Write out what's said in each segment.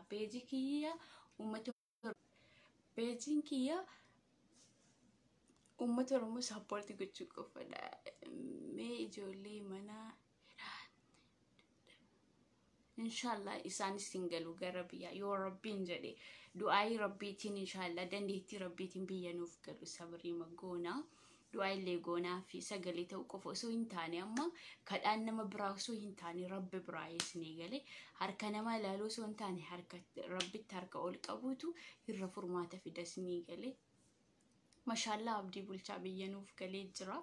peejii kiyya uummata peejiin kiyya uummata Oromoo sappoorti gochuu qofadha. Mee ijoollee mana inshallah isaanis singalu gara biyya yoo rabbiin jedhe du'aayi rabbiitiin inshallah dandeettii rabbiitiin biyya nuuf galu sabrii magoona du'aayi illee goonaa fi sagalee ta'u qofa osoo hin taane amma kadhaan nama biraa osoo hin taane rabbi biraa yeesnee galee harka nama ilaaluu osoo hin taane harka rabbitti harka ol qabuutu irra furmaata fidasnii galee mashallah Abdii Bulchaa biyya nuuf galee jira.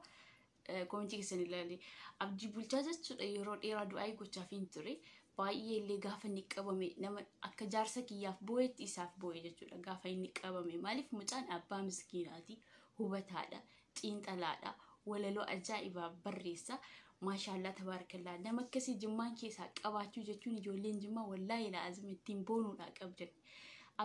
Komitii keessan ilaalee Abdii Bulchaa jechuudha yeroo dheeraa du'aayi gochaaf hin ture. Baay'ee illee gaafa inni qabame nama akka jaarsa kiyyaaf boo'etti isaaf boo'e jechuudha gaafa inni qabame maaliif mucaan abbaa miskiinaati hubataadha xiinxalaadha walaloo ajaa'ibaa barreessa maashaallah tabaarakallaa nama akkasii jimmaan keessaa qabaachuu jechuun ijoolleen jimmaa wallaahi laazim ittiin boonuudha qabdan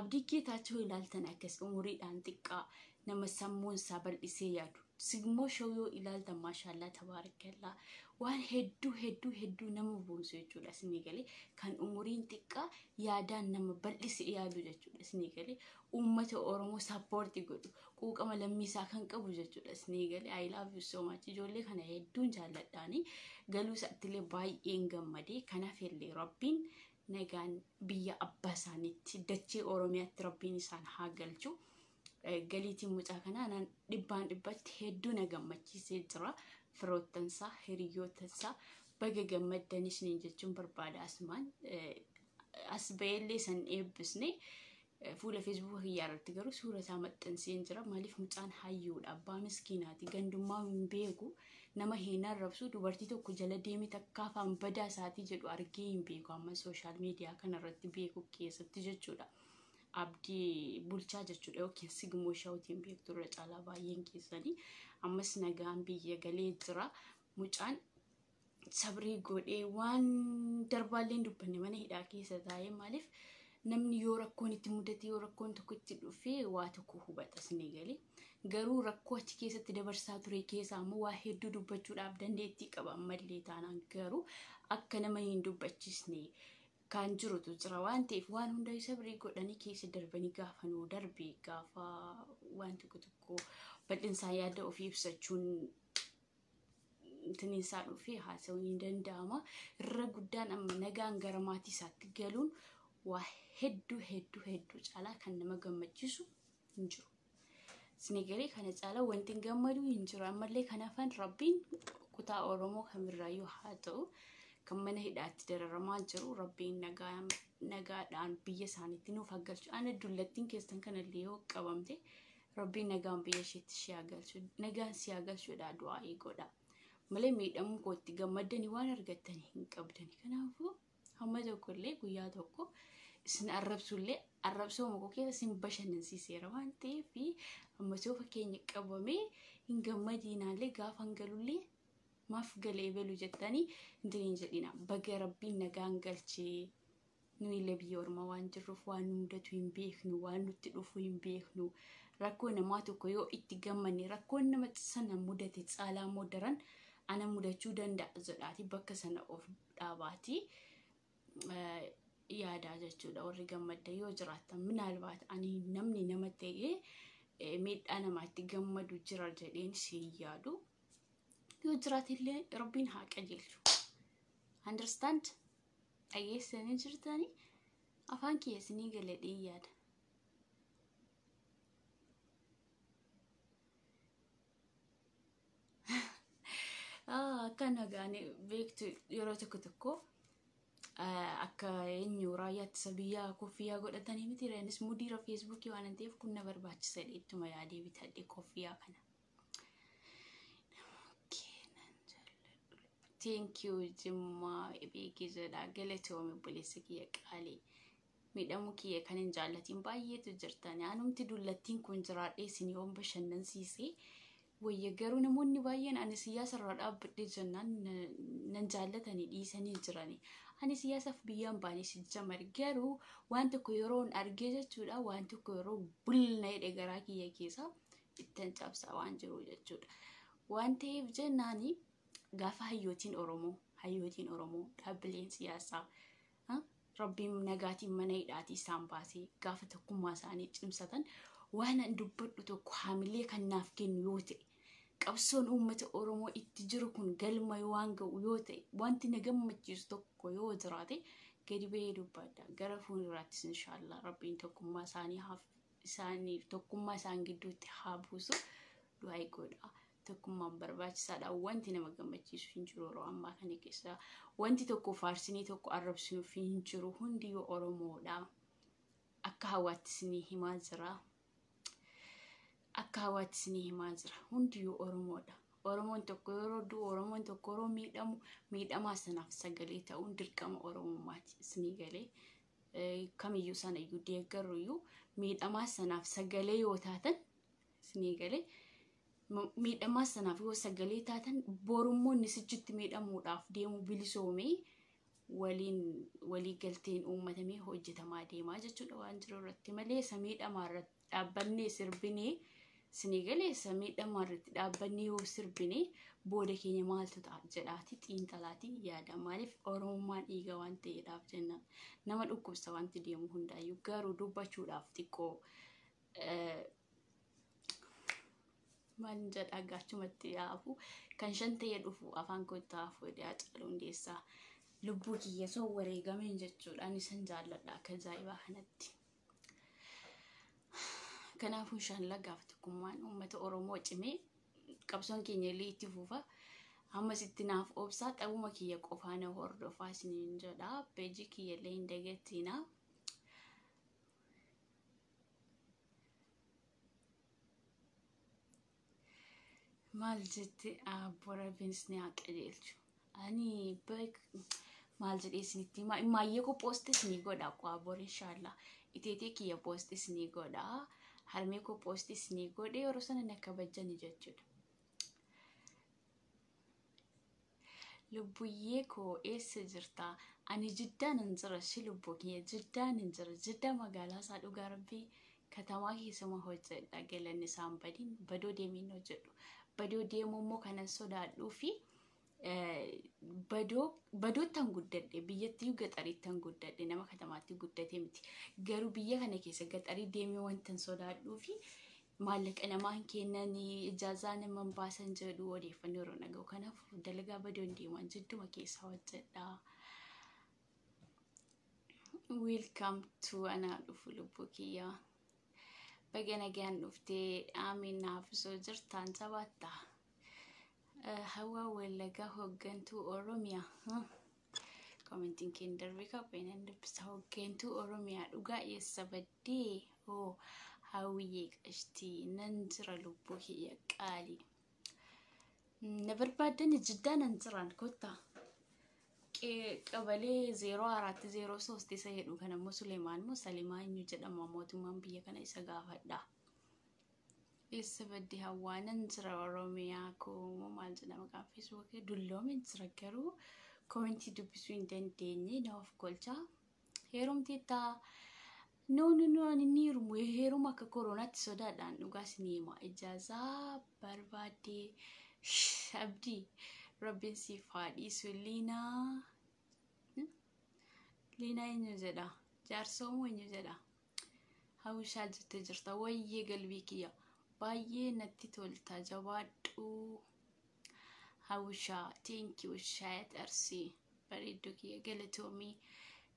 Abdii Geetaachoo ilaaltan akkas umuriidhaan xiqqaa nama sammuun isaa bal'isee yaadu sigmoo shawoo ilaaltan maashaallah tabaarakallaa waan hedduu nama boonsu jechuudha isinii galee kan umuriin xiqqaa yaadaan nama bal'isee yaadu jechuudha isinii galee uummata Oromoo sappoorti godhu quuqama lammiisaa kan qabu jechuudha isinii galee I love you so much ijoollee kana hedduun jaalladhaani galuu isaattillee baay'een gammadee kanaaf illee rabbiin nagaan biyya abbaa isaaniitti dachee Oromiyaatti rabbiin isaan haa galchu. Galiitiin mucaa kanaa dhibbaan dhibbatti hedduu na gammachiisee jira. Firoottansaa hiriyootansaa baga gammaddanis niin jechuun barbaada asumaan as ba'ellee san eebbisne fuula Facebook kiyyaa irratti garuu suura isaa maxxanseen jira maaliif mucaan hayyuudha abbaa miskiinaati gandummaa hin beeku nama hin arrabsu dubartii tokko jala deemee takka afaan badaa isaatii jedhu argee hin beeku amma sooshaal miidiyaa kanarratti beeku keessatti jechuudha. Abdii Bulchaa jechuudha yookiin sigmoo shawutiin beektu irra caalaa baay'een keessanii ammas nagaan biyya galee jira mucaan sabrii godhee waan darbaalleen dubbanne mana hidhaa keessa taa'ee maaliif namni yoo rakkoon itti mudate yoo rakkoon tokko itti dhufee waa tokko hubatas ni galee garuu rakkoo achi keessatti dabarsaa ture keessa ammoo waa hedduu dubbachuudhaaf dandeettii qaba ammallee taanaan garuu akka nama hin dubbachiisne kan jirutu jira waan ta'eef waan hunda sabrii godhanii keessa darbanii gaafa nuu darbe gaafa waan tokko bal'insaa yaada ofii ibsachuun tiniinsaa dhufee haasawuu hin danda'ama irra guddaan amma nagaan gara maatii isaatti galuun waa hedduu caalaa kan nama gammachiisu hin jiru. Sinigalee kana caalaa wanti gammadu hin jiru ammallee kanaafan rabbiin kutaa Oromoo kamirraayyuu haa ta'u kan mana hidhaatti dararamaa jiru rabbiin nagaadhaan biyya isaaniitti nuuf galchu ana dullattiin keessan kanallee yoo qabamte rabbiin nagaan biyya isheetti ishee galchu nagaan si galchuudha du'aa godha malee miidhamuu kootti gammadanii waan argatanii hin qabdani kanaafuu hamma tokkollee guyyaa tokko isin arrabsullee arrabsoo moko keessa isin bashannansiiseera waan ta'eef amma soo fakkeenya qabamee hin gammadinaallee gaafa hangalullee maaf galee belu jettanii indiriin jedhina baga rabbiin nagaan galchee nuyi illee biyya ormaa waan jirruuf waan nu mudatu hin beeknu waan nutti dhufu hin beeknu rakkoo namaa tokko yoo itti gammanne rakkoon nama sana mudate caalaa daran ana mudachuu danda'a jedhaati bakka sana of dhaabaati yaadaa jechuudha warri gammadda yoo jiraatan minaalbaat ani namni nama ta'ee miidhaa namaatti gammadu jira jedheen si yaadu yoo jiraatillee rabbiin haa qajeelchu. Understand? Dhageessanii jirtanii afaan keessanii galadhee yaada. Akka nagaan beektu yeroo tokko akka eenyu raayyaatti sabiyyaa koffiyaa godhatanii miti reenis mudiira feesbuukii waan ta'eef kun na barbaachisa ittuma yaadee bitadhe koffiyaa kana. Thank you Jimma beekizedha galatoome bulleessa kiyya qaalee miidhamu kiyya kan hin jaallatiin baay'eetu jirtani anumti dullattiin kun jiraadhee isin yoon bashannansiise wayya garuu namoonni baay'een ani siyaasa irraa dhaabbadhee jennaan nan jaallatanii dhiisanii jirani ani siyaasaaf biyyaan baanee sijjamar garuu waan tokko yeroon argee jechuudha waan tokko yeroo bulna jedhe garaa kiyya keessa ittan cabsaa waan jiru jechuudha waan ta'eef jennaani gaafa hayyootiin Oromoo dhaabbileen siyaasaa rabbiin nagaatiin mana hidhaatii isaan baasee gaafa tokkummaa isaanii cimsatan waan an dubbadhu tokko haamilee kan naaf kennu yoo ta'e qabsoon uummata Oromoo itti jiru kun galma waan ga'u yoo ta'e wanti na gammachiisu tokko yoo jiraate gadi ba'ee dubbadha gara fuulduraattis inshallah rabbiin tokkummaa isaanii tokkummaa isaan gidduutti haa buusu du'aa godha. Tokkummaan barbaachisaadha. Wanti nama gammachiisu hin jiru yeroo ammaa kana keessa. Wanti tokko faarsinii tokko arrabsinuuf hin jiru. Hundi yoo Oromoodha. Akka hawaattis ni himaa jira. Hundi yoo Oromoodha. Oromoon tokko yeroo du'u, Oromoon tokko yeroo miidhamu, miidhamaa sanaaf sagalee ta'uun dirqama Oromummaati. Isinii galee kamiyyuu sanayyuu deeggaruyyuu miidhamaa sanaaf sagalee yoo taatan isinii galee miidhamaa sanaaf yoo sagalee taatan borummoonni sichitti miidhamuudhaaf deemu bilisoomee walii galteen uummatamee hojjetamaa deemaa jechuudha waan jiru irratti malee miidhamaa irratti dhaabbannee sirbinee isinii galee miidhamaa irratti dhaabbannee yoo sirbinee booda keenya maaltu ta'a jedhaati xiinxalaatiin yaada maaliif Oromummaan dhiiga waan ta'eedhaaf jennaan nama dhukkubsa wanti deemu hundaayyuu garuu dubbachuudhaaf xiqqoo maal jedha gaachumatti yaafu kan shan ta'ee dhufu afaan koottaaf wadiyaa caaluu hundeessaa lubbuu kiyya soo wareegameen jechuudhaan isan jaalladha akka ajaa'ibaa kanatti. Kanaafuu inshallah gaafa tokkummaan uummata Oromoo cimee qabsoon keenya illee itti fufa. Ammas itti naaf obsaa xabuma kiyya qofaana hordofaa isiniin jedha. Peejii kiyya illee hin dagattina. Maal jetti abbora binsni haqajeelchu. Ani maal jedhee isinitti maayyee ko poostis ni godha ko abbor inshallah. Iteetee kiyya poostis ni godha. Harmee ko poostis ni godhe yeroo sana na kabajani jechuudha. Lubbuyyee ko eessa jirta? Ani jiddaan hin jira shi lubbuu kiyya jiddaan hin jira. Jiddaa magaalaa isaa dhugaa rabbii katamaa keessuma hojjedha galanni isaan badoo deemiin hojjedhu. Badoo deemuu immoo kanan sodaadhuu fi badoottan guddadhe biyyattii gaxariittan guddadhe nama katamaatti guddate miti. Garuu biyya kana keessa gaxarii deemee wantan sodaadhuu fi maallaqa namaan kennanii ijaazaa naman baasan jedhu odeeffannoo yeroo naga'u kanaaf dalagaa badoon deeman jidduma keessa hojjedha. Welcome to anaa dhufu lubbuu kiyya. Baga nagaan dhuftee amiin naafisoo jirtaan sabatta. Hawa walaga hoggantuu Oromiyaa. Commenting kinder bika peenan dubbisa hoggantuu Oromiyaa dhugaa eessa baddee hawwiyyee qashtii nan jira lubbuu kiyya qaali. Na barbaadan jiddaan nan jiraan kotta. Qabalee 0403 isa jedhu kan ammoo Suleemaan moo Salimaa eenyu jedhama mootummaan biyya kana isa gaafadha. Eessa baddee hawwaanan jira Oromiyaa koo maal jedhama maqaan Facebook dulloomin jira garuu commentii dubbisuu hin dandeenye nuuf Bulchaa. Heerumti taa no ni rumu heerum akka koronaatti sodaadhaan dhugaas ni hima ijaazaa barbaadee Abdii rabbiin siif haadhiisu Liinaa eenyu jedha jaarsoomoo eenyu jedha hawwishaa jettee jirta wayyee galbii kiyya baay'ee natti tolta jabaadhu hawwishaa thank you shaayat arsii bareedduu kiyya galatoomii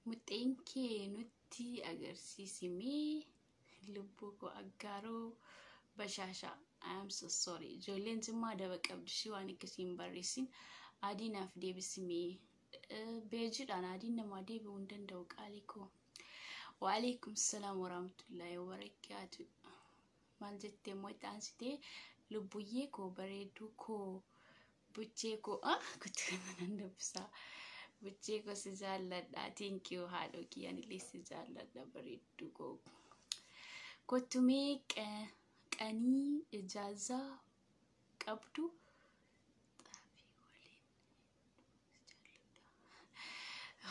muxxeen kee nutti agarsiisimee lubbuu koo aggaaroo bashaashaa. I am so sorry. Ijoolleen Jimmaa daba qabdu shi waan akkasiin barreessin adiinaaf deebisimee beejiidhaan adiin namaa deebi'uu hin danda'u qaalii koo. Waalaikum salaam warahmatullahi wabarakaatu. Maal jettee immoo itti aansitee lubbuyyee koo bareedduu koo buchee koo kutti kana nan dubbisaa. Buchee koo si jaalladha. Thank you haadhoo kiyyaan illee si jaalladha bareedduu koo. Kottumee qanii ijaazaa qabdu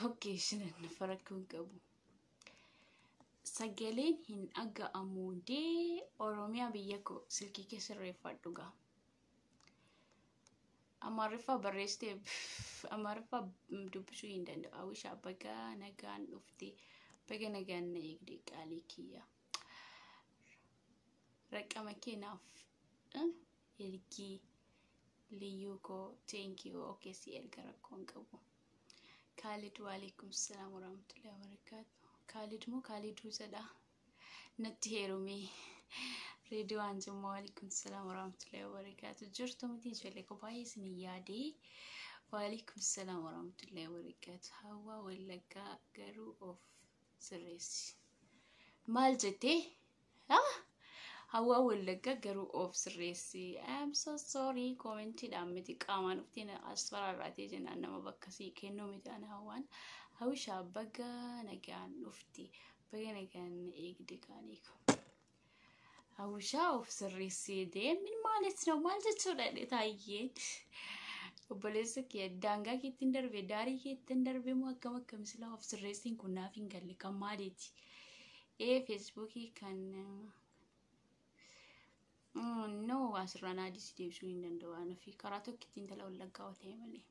okay shinan farakun qabu sagaleen hin aga'amuudee Oromiyaa biyya koo silkii keessa reeffadhu gaa Amaariffa barreessitee amaariffa dubbisuu hin danda'u. Hawwishaa baga nagaan dhufte. Baga nagaan na eegde qaalii kiyya. Raqama keenaaf ergii liyyuu koo thank you. Okay, si erga rakkoon qabu. Khalid waalaikum salaam warahmatullahi wabarakatuh. Khalid moo Khalid Huzada? Natti heerumee. Ridwaan Jumma waalaikum salaam warahmatullahi wabarakatuh. Jirtu miti ijoollee ko baay'ee isin yaadee. Waalaikum salaam warahmatullahi wabarakatuh. Hawa Wallaggaa garuu of sirreessi. Maal jettee? Hawa Wallaggaa garuu of sirreessi. I'm so sorry. Koomentiidhaan miti qaamaan dhufteen as fararraatee jennaan nama bakka sii kennuu miti ana hawaan. Hawwishaa baga nagaan dhufte. Baga nagaan eegde kaaniiku. Hawwishaa of sirreessee deemin maalis ነው maal jechuudha taayeen. Obboleessa kee daangaa keettiin darbe daarii keettiin darbe moo akkam silaa of sirreessiin kun naaf hin galle kan maaliiti? Facebookii kan no asirraan adii si deebisuu hin danda'u ana fi karaa tokkittiin tala Wallaggaa ta'e malee.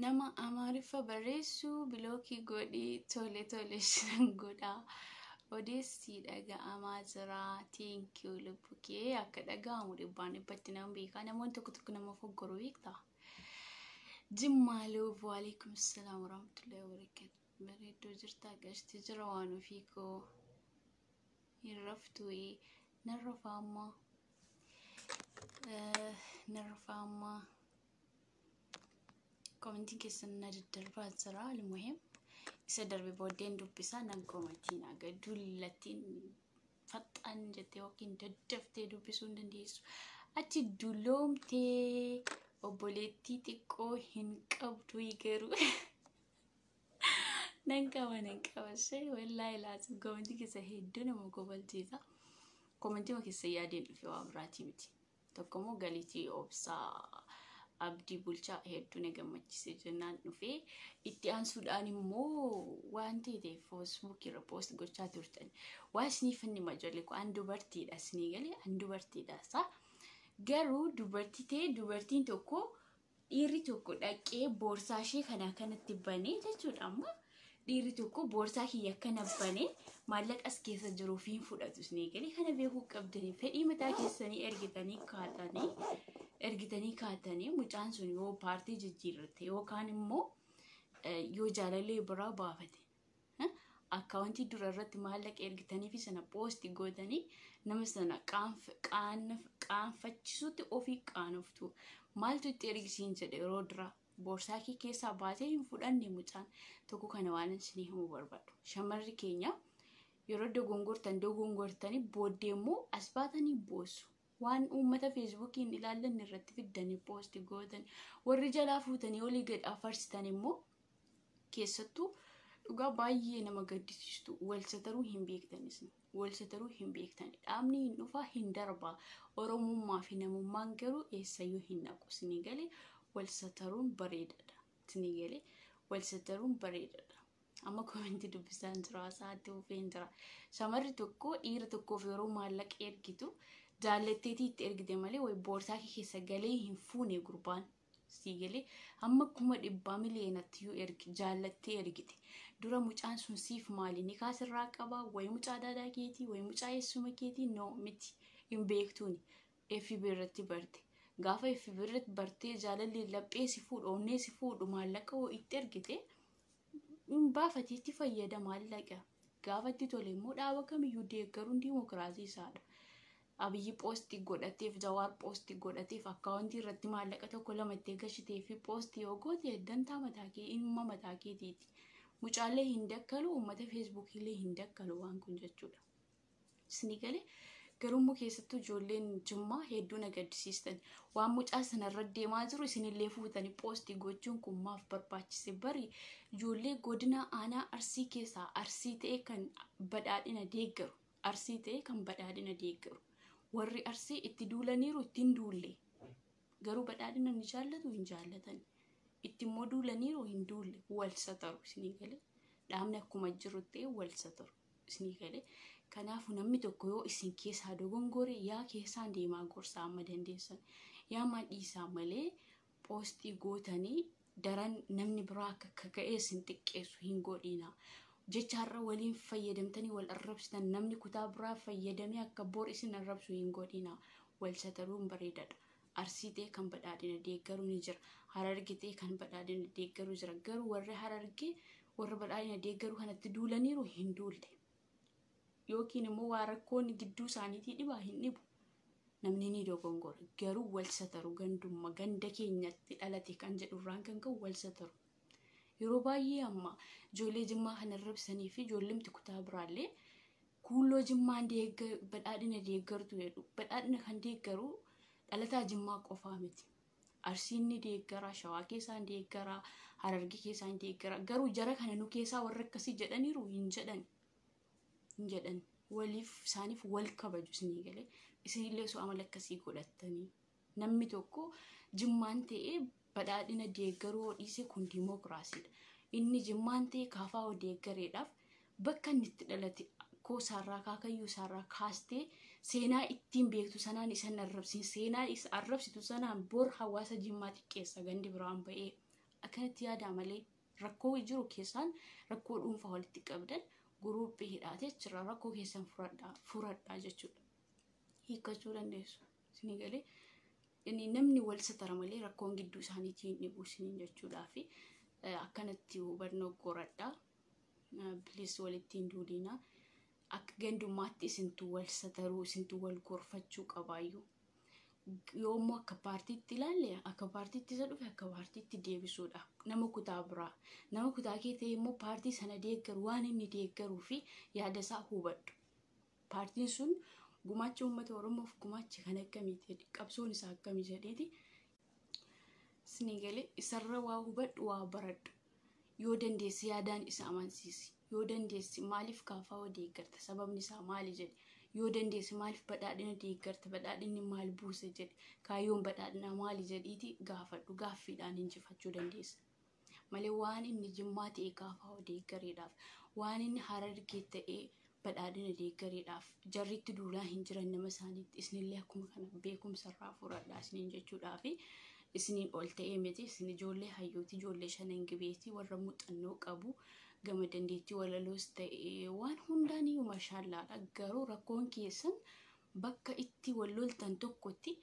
Nama Amaariffa barreessuu bilookii godhii tole shan godhaa. Odeessi dhaga'amaa jira. Thank you lubbu kee akka dhaga'amu dhibbaan dhibbatti nama beekaa. Namoonni tokko nama foggoruu beektaa. Jimmaaluu waalaikum salaam warahmatullahi wabarakatuh. Bareedduu jirtaa gashti jira waan ofii koo hin raftuu narfaammaa. Komentiin keessan na daddarbaa jira. Almuhim isa darbe booddeen dubbisaa nan komentiin aga dullattiin faxxaan jettee yookiin daddaftee dubbisuu hin dandeessu. Achi duloomtee obboleettii xiqqoo hin qabdu garuu nan qaba shee wallaahi laatu komentii keessa hedduu nama gobalchiisa. Komentii keessa yaadeen dhufe waa biraatii miti. Tokkommoo galitii obsaa Abdii Bulchaa hedduu na gammachiise jennaan dhufee itti aansuudhaan immoo waan ta'e Facebook irra post gochaa turtan. Waa isiniif inni majoollee ko an dubartiidha isinii galee an dubartiidha isaa. Garuu dubartiin tokko dhiirri tokko dhaqee boorsaa ishee kanatti banee jechuudha. Amma dhiirri tokko boorsaa kiyya kana banee maallaqas keessa jiru fi fudhatu isinii galee kana beekuu qabdanii fedhii mataa keessanii ergitanii kaatanii mucaan sun yoo paartii jijjiirrate yookaan immoo yoo jaalallee biraa baafate akkaawuntii dura irratti maallaqa ergitanii fi sana poosti gootanii nama sana qaanfachisuutti ofii qaanoftu. Maaltu itti ergisiin jedhe yeroo dura boorsaa kee keessaa baatee hin fudhanne mucaan tokko kana waan isinii himuu barbaadu. Shamarri keenya yeroo dogongortanii booddee immoo as baatanii boosu. Waan uummata Facebookiin ilaallan irratti fiddanii poosti gootan warri jalaa fuutanii olii gad afarsitanii immoo keessattuu dhugaa baay'ee nama gaddisiistu. Walsataruu hin beektani. Dhaabni hin dhufaa hin darbaa. Oromummaa fi namummaan garuu eessayyuu hin naqu. Isinii galee walsataruun bareedaadha. Isinii galee walsataruun bareedaadha. Amma komentii dubbisaan jira sa'aatti ufeen jira. Shamarri tokko dhiira tokkoof yeroo maallaqa ergitu jaallatteetii itti ergite malee way boorsaa keessa galee hin fuune gurbaan. Sii galee amma 100 miliyeenatti yoo jaallattee ergite. Dura mucaan sun siif maali ni kaasirraa qabaa way mucaa daadaa keetii way mucaa eessuma keetii no miti hin beektuuni. FB irratti barte. Gaafa FB irratti bartee jaalallee laphee si fuudhu onnee si fuudhu maallaqa oo itti ergite baafateetti fayyada maallaqa. Gaafa itti tole immoo dhaaba kamiyyuu deeggaruun diimokiraasii isaadha. Abiyyi poosti godhateef Jawaar poosti godhateef akkaawuntii irratti maallaqa tokko lama itti gashitee fi poosti yoo goote dantaa mataa kee dhimma mataa keetiiti. Mucaallee hin dakkalu uummata Facebookillee hin dakkalu waan kun jechuudha. Isinii galee garummaa keessattuu ijoolleen Jimmaa hedduu na gaddisiistan. Waan mucaa sanarra deemaa jiru isinillee fuutanii poosti gochuun kun maaf barbaachise bari ijoollee godina aanaa Arsii keessaa Arsii ta'e kan badhaadhina deeggaru. Warri Arsii itti duulaniiru ittiin duulle. Garuu badhaadhina ni jaallatu hin jaallatan. Itti immoo duulaniiru hin duulle walsataru isinii galee. Dhaabni akkuma jiru ta'e walsataru isinii galee. Kanaafuu namni tokko yoo isin keessaa dogongore yaa keessaan deemaa gorsaa amma dandeessan. yaa maa dhiisaa malee poostii gootanii daran namni biraa akka ga'ee sin xiqqeessu hin godhina. Jechaarra waliin fayyadamtanii wal arrabsitan namni kutaa biraa fayyadamee akka bor isin arrabsu hin godhina. Wal sataruun bareedaadha. Arsiitee kan badhaadhina deeggaru ni jira. Harargitee kan badhaadhina deeggaru jira. Garuu warri harargee warra badhaadhina deeggaru kanatti duulaniiru hin duulle. Yookiin immoo waa rakkoon gidduu isaaniitii dhibaa hin dhibu. Namni ni dogongora. Garuu wal sataru gandummaa ganda keenyatti dhalate kan jedhurraan kan ka'u wal sataru. Yeroo baay'ee amma ijoollee Jimmaa kan arrabsanii fi ijoollimti kutaa biraallee kuulloo Jimmaan badhaadhina deeggartu jedhu. Badhaadhina kan deeggaru dhalataa Jimmaa qofaa miti. Arsiin ni deeggara, Shawaa keessaa ni deeggara, Harargee keessaa ni deeggara. Garuu jara kana nu keessaa warra akkasii jedhaniiru hin jedhan. Waliif isaaniif wal kabaju isinii galee isinillee osoo amala akkasii godhattanii namni tokko Jimmaan ta'ee badhaadhina deeggaruu dhiise kun dimookiraasiidha. Inni Jimmaan ta'ee kaafaa deeggareedhaaf bakka inni itti dhalate koosaarraa kaakayyuu isaarraa kaastee seenaa ittiin beektu sanaan isan arrabsiin seenaa isa arrabsitu sanaan bor hawaasa Jimmaa xiqqeessa gandi biraan ba'ee akkanatti yaada malee rakkoo jiru keessaan rakkoo dhuunfaa walitti qabdan guruuppii hidhaatee jira rakkoo keessan furadhaa jechuudha. Hiikkachuu dandeessu. Isinii galee inni namni wal satara malee rakkoon gidduu isaaniitiin dhibu isiniin jechuudhaa fi akkanatti hubannoo goradhaa. Bilis walittiin duudina. Akka gandummaatti isintu wal sataruu isintu wal gorfachuu qabaayyuu. Yoommoo akka paartiitti ilaalle akka paartiitti isa dhufe akka paartiitti deebisuudha. Nama kutaa biraa nama kutaa kee ta'e immoo paartii sana deeggaru waan inni deeggaruu fi yaada isaa hubadhu. Paartiin sun gumaacha uummata Oromoof gumaacha kan akkamiiti qabsoon isaa akkamii jedheeti. Isinii galee isarra waa hubadhu waa baradhu. Yoo dandeessi yaadaan isa amansiisi. Yoo dandeessi maaliif kaafaa deeggarta sababni isaa maali jedhe. Yoo dandeessi maaliif badhaadhina deeggarta badhaadhinni maal buuse jedhe. Kaayyoon badhaadhina maali jedhiiti gaafadhu gaaffiidhaan injifachuu dandeessa. Malee waan inni Jimmaa ta'e kaafaa deeggareedhaaf waan inni Harargee ta'e badhaadhina deeggareedhaaf jarritti duulaa hin jiran nama isaaniitti isinillee akkuma kana beekumsarraa furadhaa isiniin jechuudhaa fi isiniin ol ta'ee miti isin ijoollee hayyooti ijoollee shanan gibeetii warra muuxannoo qabu gama dandeettii walaloos ta'e waan hundaan iyyuu mashaallaadha. Garuu rakkoon keessan bakka itti wal loltan tokkotti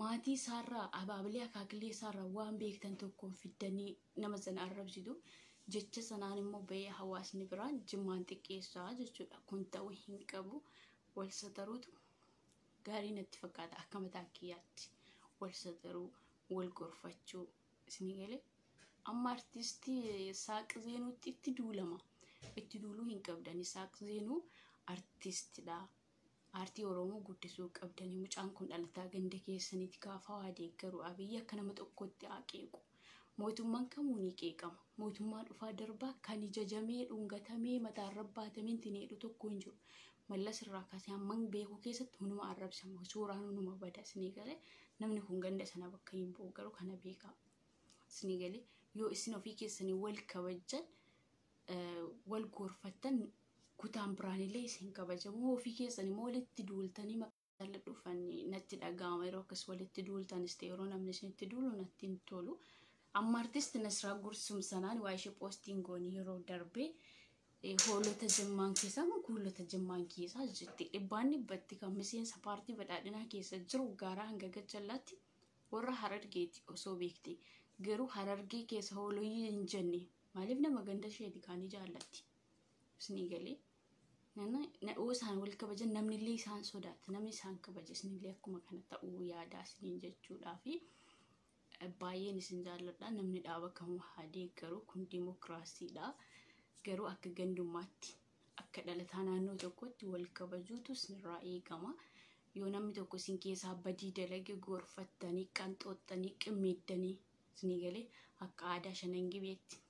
maatii isaarraa abaabilee akaakilee isaarraa waan beektan tokkoon fiddanii nama sana arrabsitu jecha sanaan immoo ba'ee hawaasni biraan Jimmaan xiqqeessaa jechuudha. Kun ta'uu hin qabu. Wal sataruutu gaarii natti fakkaata akka mataa kiyyaatti wal sataruu wal gorfachuu isinii galee. Amma artistii Saaq Zeenuutti itti duulama. Itti duuluu hin qabdani. Saaq Zeenuu artistiidha. Aartii Oromoo guddisuu qabdani. Mucaan kun dhalataa ganda keessanitti kaafaa waa deeggaru Abiyyi akka nama tokkotti qeequ. Mootummaan kamuu ni qeeqama. Mootummaa dhufaa darbaa kan ijajamee dhungatamee mataan rabbaatameen tineedhu tokko hin jiru. Mallas irraa kaasee hamman beekuu keessatti hunuma arrabsama. Suuraan hunuma bada isinii galee namni kun ganda sana bakka hin bu'u garuu kana beekaa. Isinii galee yoo isin ofii keessanii wal kabajan wal gorfattan kutaan biraanillee isin kabajamu ofii keessanii immoo walitti duultanii maqaa dhufanii natti dhaga'ama yeroo akkas walitti duultanis ta'e yeroo namni isinitti duulu natti hin tolu. Amma artisti Nasraa Gursum sanaan waa ishee poostiin goonii yeroo darbee hoolota Jimmaan keessaa kuulota Jimmaan keessaa jettee dhibbaan dhibbatti kan miseensa paartii badhaadhinaa keessa jiru gaaraa hanga gachallaatti warra Harargeeti osoo beekte. Garuu Harargee keessa hooloyyii hin jenne maaliif nama ganda isheeti kaanii jaallatti. Isinii galee na'oo isaan wal kabajan namnillee isaan sodaata namni isaan kabaja isinillee akkuma kana ta'uu yaadaa isiniin jechuudhaa fi baay'een isin jaalladha. Namni dhaaba kamuu haa deeggaru kun dimookiraasiidha. Garuu akka gandummaatti akka dhalataa naannoo tokkotti wal kabajuutu isinirraa eegama. Yoo namni tokko isin keessaa badii dalage gorfattanii qanxooxxanii qimmeeddanii isinii galee akka aadaa shanan gibeetti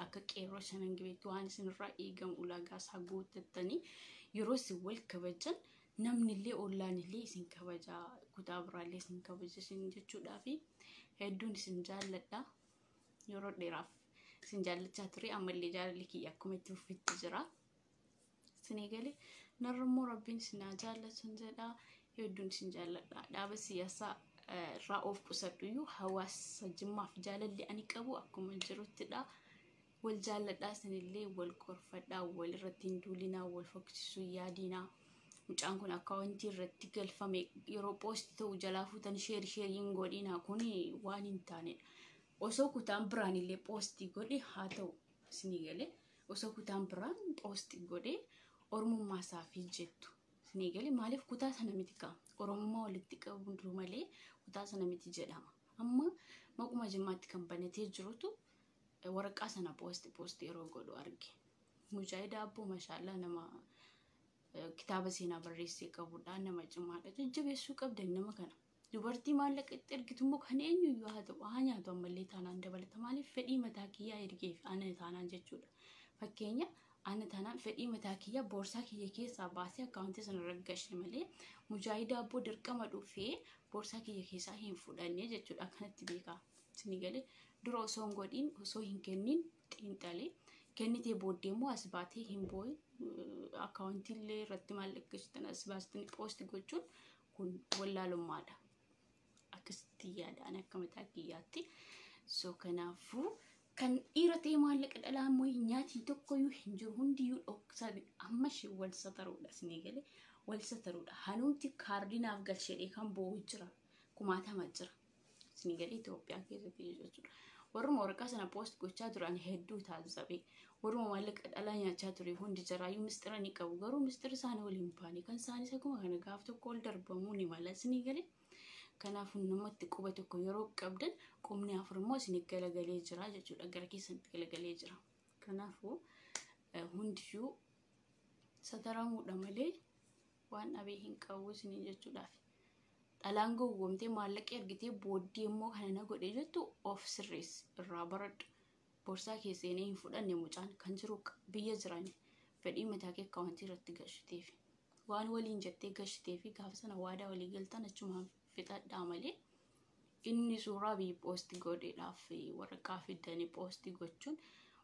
akka qeerroo shanan gibeetti waan isinirraa eegamu ulaagaa isaa guuttattanii yeroo isin wal kabajan namnillee ollaanillee isin kabajaa kutaa biraallee isin kabaja isin jechuudhaa fi hedduun isin jaalladha. Yeroo dheeraaf isin jaallachaa ture ammallee jaalalli kiyya akkuma itti fufetti jira. Isinii galee narrammoo rabbiin isin haa jaallatan jedha. Hedduun isin jaalladha. Dhaaba siyaasaa ra'oof qusadhu hawaasa jimmaaf jaalalli ani qabu akkuma jiruttidha wal jaaladhaa sanillee wal korfadhaa wal irratti hin duulinaa wal fokkisuu yaadinaa mucaan kun akkaawuntii irratti galfame yeroo poosti ta'u jalaa fuutan sheeriin godhinaa kun waan hin taanedha osoo kutaan biraan illee poosti godhe haa ta'u isinii galee osoo kutaan biraan poosti godhe ormummaa isaaf jettu isinii galee maaliif kutaa sana miti kaa oromummaa walitti qabu malee kutaa sana miti jedhama amma maquma jimmaatti kan banatee jirutu waraqaa sana poosti yeroo godhu arge mujaahida abboo mashallah nama kitaaba seenaa barreessee qabudha nama cimaadha jajjabeessuu qabdan nama kana dubartii maallaqa itti ergitummoo kan eenyuyyuu haa ta'u haa nyaatu ammallee taanaan dabalata maaliif fedhii mataa kiyyaa ergeef ana taanaan jechuudha fakkeenya ana taanaan fedhii mataa kiyyaa boorsaa kiyya keessaa baasee akkaawuntii sana raggashe malee mujaahida abboo dirqama dhufee boorsaa kiyya keessaa hin fudhanne jechuudha akkanatti beekaa isinii galee dura osoo hin godhin osoo hin kennin xiinxalee kennitee booddee immoo as baatee hin boo'e akkaawuntiillee irratti maallaqasitan as baasitanii poosti gochuun kun wallaalummaadha akkasitti yaadaan akka mataa kiyyaatti so kanaafuu kan dhiira ta'e maallaqa dhalaa immoo hin nyaatiin tokkoyyuu hin jiru hundiyyuu dhoksaadha ammash wal sataruudha isinii galee wal sataruudha hanuuti kaardinaaf galcheedhee kan boo'u jira kumaatama jira isinii galee Itoophiyaa keessatti jechuudha warruma waraqaa sana poost gochaa turan hedduu taasisabee warruma maallaqa dhalaa nyaachaa ture hundi jaraayyuu mistira ni qabu garuu mistira isaanii waliin baane kan isaanis akkuma kana gaaf tokko ol darbamuu ni mala isinii galee kanaafuu namatti quba tokko yeroo qabdan qubni afur immoo isinii galagalee jira jechuudha gara keessatti galagalee jira kanaafuu hundiyyuu sataramuudha malee waan dhabee hin qabu isinii jechuudhaaf dhalaan gowwomtee maallaqi argitee booddee immoo kana na godhe jettu of sirrees irraa baradhu boorsaa keessanii hin fudhanne mucaan kan jiru biyya jirani fedhii mataa kee akkaawuntii irratti gashiteef waan waliin jettee gashiteefi gaafa sana waadaa walii galtan achumaan fixadhaa malee inni suuraa bii poosti godheedhaaf waraqaa fidanii poosti gochuun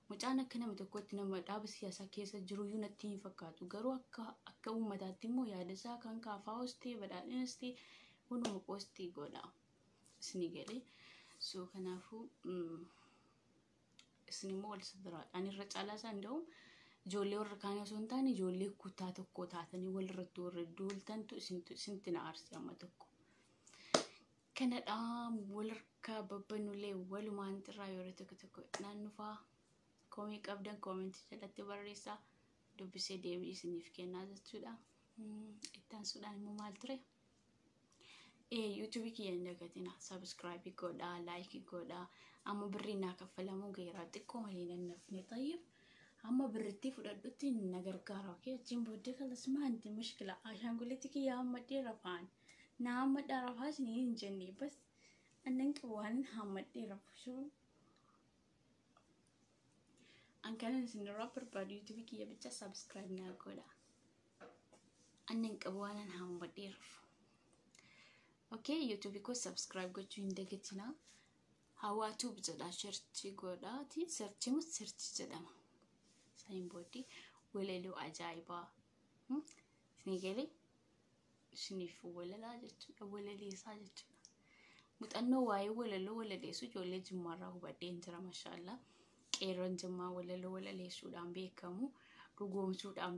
mucaan akka nama tokkotti nama dhaaba siyaasaa keessa jiruyyuu natti hin fakkaatu garuu akka uummataatti immoo yaada isaa kan kaafaa hostee badhaadhinas ta'e hunuma poosti godha isinii galee so kanaafuu isinimmoo wal sadaraadhaan irra caalaa isaa nda'u ijoollee warra kaan osoo hin taane ijoollee kutaa tokko taatanii walirratti warra duultantu isinti na aarsi amma tokko kanadha walharkaa babbanulee walumaan irraa yeroo tokko naannufaa komii qabdan koomentii jalatti barreessaa dubbisee deebii isiniif kennaa jechuudha ittaan sudhaan immoo maal ture YouTube kiyya ndagatina subscribe godha like godha amma birrii naa kaffalamuu geeraa xiqqoo malee nannafne tayyib amma birritti fudhadhutti na gargaara okay achiin booddee kalas maanti mushkila ashaangulitti kiyya hammadhee rafaan na hammadhaa rafaa isinii hin jenne bas annan qabwaan hammadhee rafuu an kanan isin irraa barbaadu YouTube kiyya bicha subscribe naa godha annan qabwaan hammadhee rafuu okay YouTube ko subscribe gochuu hin dagatina hawaatu bijadha search godhaati search jedhama sayin body walalo ajaiba sinigale siniif walala jechuudha walaleesaa jechuudha muxannoo waa'ee walaleessu ijoollee jimmaarraa hubadheen jira mashallah qeerroon jimmaa walaleessuudhaan beekamu dhugoomsuudhaan